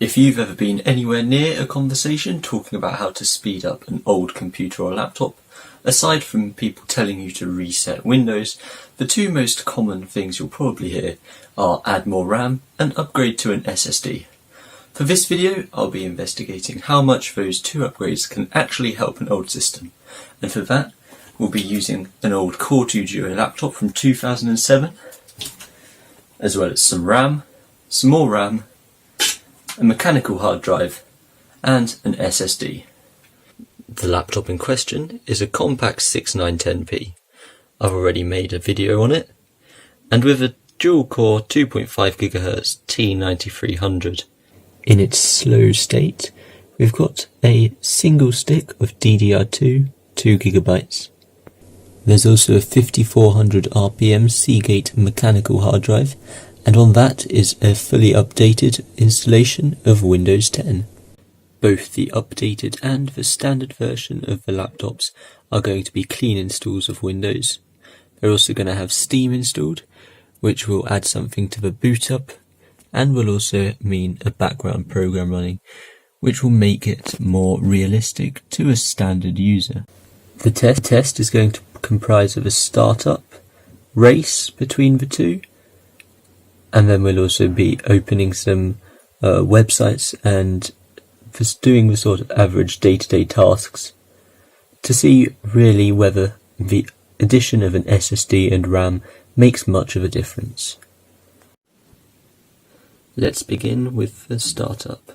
If you've ever been anywhere near a conversation talking about how to speed up an old computer or laptop, aside from people telling you to reset Windows, the two most common things you'll probably hear are add more RAM and upgrade to an SSD. For this video, I'll be investigating how much those two upgrades can actually help an old system, and for that, we'll be using an old Core 2 Duo laptop from 2007, as well as some RAM, some more RAM, a mechanical hard drive, and an SSD. The laptop in question is a compact 6910p. I've already made a video on it, and with a dual-core 2.5 GHz T9300. In its slow state, we've got a single stick of DDR2, 2GB. There's also a 5400 RPM Seagate mechanical hard drive, and on that is a fully updated installation of Windows 10. Both the updated and the standard version of the laptops are going to be clean installs of Windows. They're also going to have Steam installed, which will add something to the boot up, and will also mean a background program running, which will make it more realistic to a standard user. The test is going to comprise of a startup race between the two, and then we'll also be opening some websites and just doing the sort of average day-to-day tasks to see really whether the addition of an SSD and RAM makes much of a difference. Let's begin with the startup.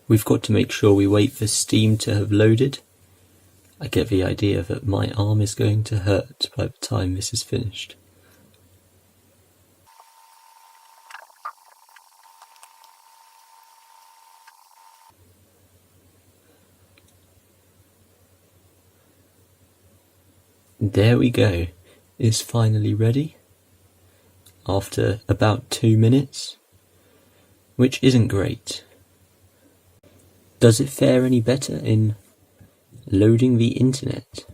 We've got to make sure we wait for Steam to have loaded. I get the idea that my arm is going to hurt by the time this is finished. There we go, it's finally ready, after about 2 minutes, which isn't great. Does it fare any better in loading the internet?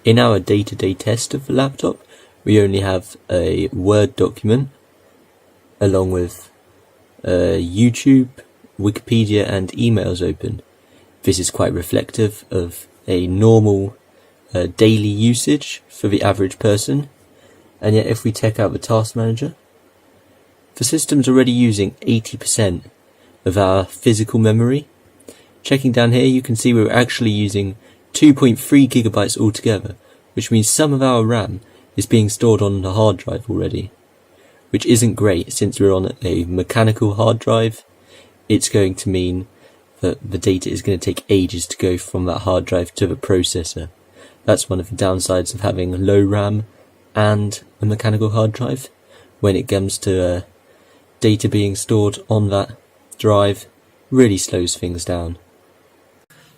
In our day-to-day test of the laptop, we only have a Word document, along with YouTube, Wikipedia and emails open. This is quite reflective of a normal daily usage for the average person, and yet if we check out the task manager, the system's already using 80% of our physical memory. Checking down here, you can see we're actually using 2.3 GB altogether, which means some of our RAM is being stored on the hard drive already, which isn't great since we're on a mechanical hard drive. It's going to mean that the data is going to take ages to go from that hard drive to the processor. That's one of the downsides of having low RAM and a mechanical hard drive. When it comes to data being stored on that drive, really slows things down.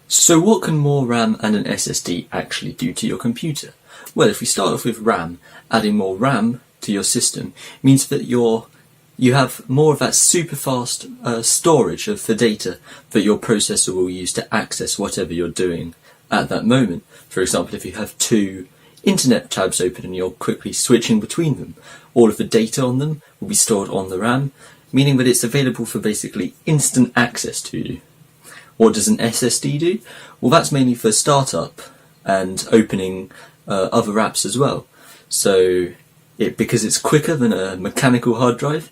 So what can more RAM and an SSD actually do to your computer? Well, if we start off with RAM, adding more RAM to your system means that you have more of that super fast storage of the data that your processor will use to access whatever you're doing at that moment. For example, if you have two internet tabs open and you're quickly switching between them, all of the data on them will be stored on the RAM, meaning that it's available for basically instant access to you. What does an SSD do? Well, that's mainly for startup and opening other apps as well. So because it's quicker than a mechanical hard drive,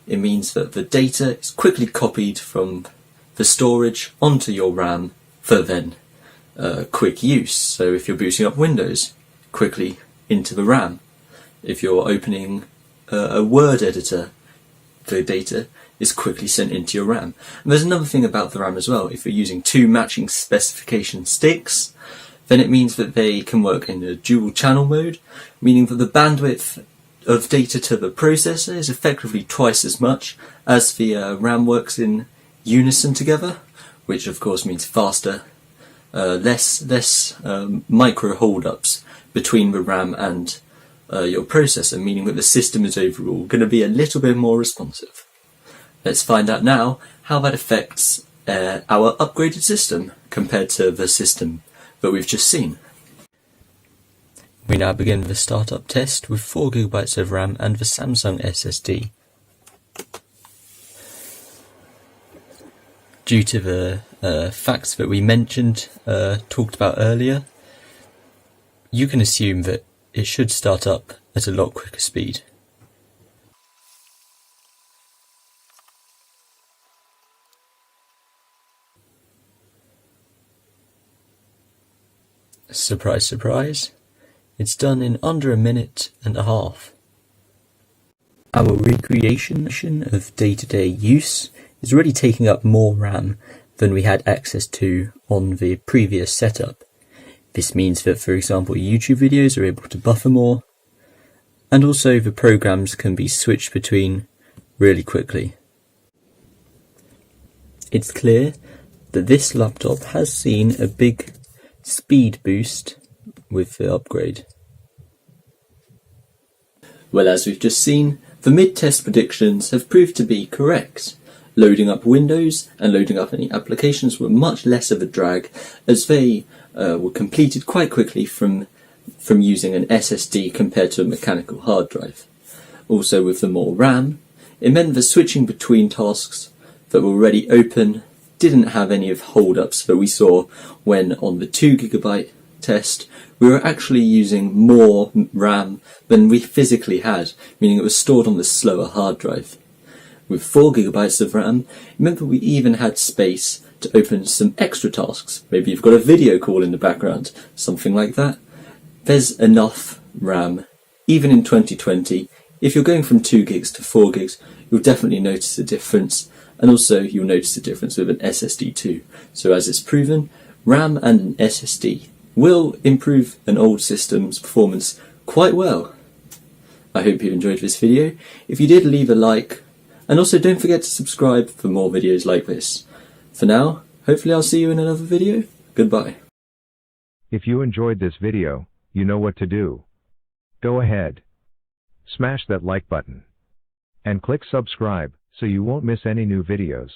it means that the data is quickly copied from the storage onto your RAM for then quick use. So if you're booting up Windows, quickly into the RAM. If you're opening a Word editor, the data is quickly sent into your RAM. And there's another thing about the RAM as well. If you're using two matching specification sticks, then it means that they can work in a dual channel mode, meaning that the bandwidth of data to the processor is effectively twice as much as the RAM works in unison together, which of course means faster, less micro hold-ups between the RAM and your processor, meaning that the system is overall going to be a little bit more responsive. Let's find out now how that affects our upgraded system compared to the system that we've just seen. We now begin the startup test with 4GB of RAM and the Samsung SSD. Due to the facts that we mentioned, talked about earlier, you can assume that it should start up at a lot quicker speed. Surprise, surprise, it's done in under a minute and a half. Our recreation of day-to-day use is already taking up more RAM than we had access to on the previous setup. This means that, for example, YouTube videos are able to buffer more, and also the programs can be switched between really quickly. It's clear that this laptop has seen a big speed boost with the upgrade. Well, as we've just seen, the mid-test predictions have proved to be correct. Loading up Windows and loading up any applications were much less of a drag, as they were completed quite quickly from using an SSD compared to a mechanical hard drive. Also, with the more RAM, it meant that switching between tasks that were already open didn't have any of hold-ups that we saw when on the 2GB test we were actually using more RAM than we physically had, meaning it was stored on the slower hard drive. With 4GB of RAM, it meant that we even had space to open some extra tasks. Maybe you've got a video call in the background, something like that. There's enough RAM. Even in 2020, if you're going from 2GB to 4GB, you'll definitely notice a difference, and also you'll notice a difference with an SSD too. So as it's proven, RAM and an SSD will improve an old system's performance quite well. I hope you enjoyed this video. If you did, leave a like, and also don't forget to subscribe for more videos like this. For now, hopefully I'll see you in another video. Goodbye. If you enjoyed this video, you know what to do. Go ahead. Smash that like button. And click subscribe so you won't miss any new videos.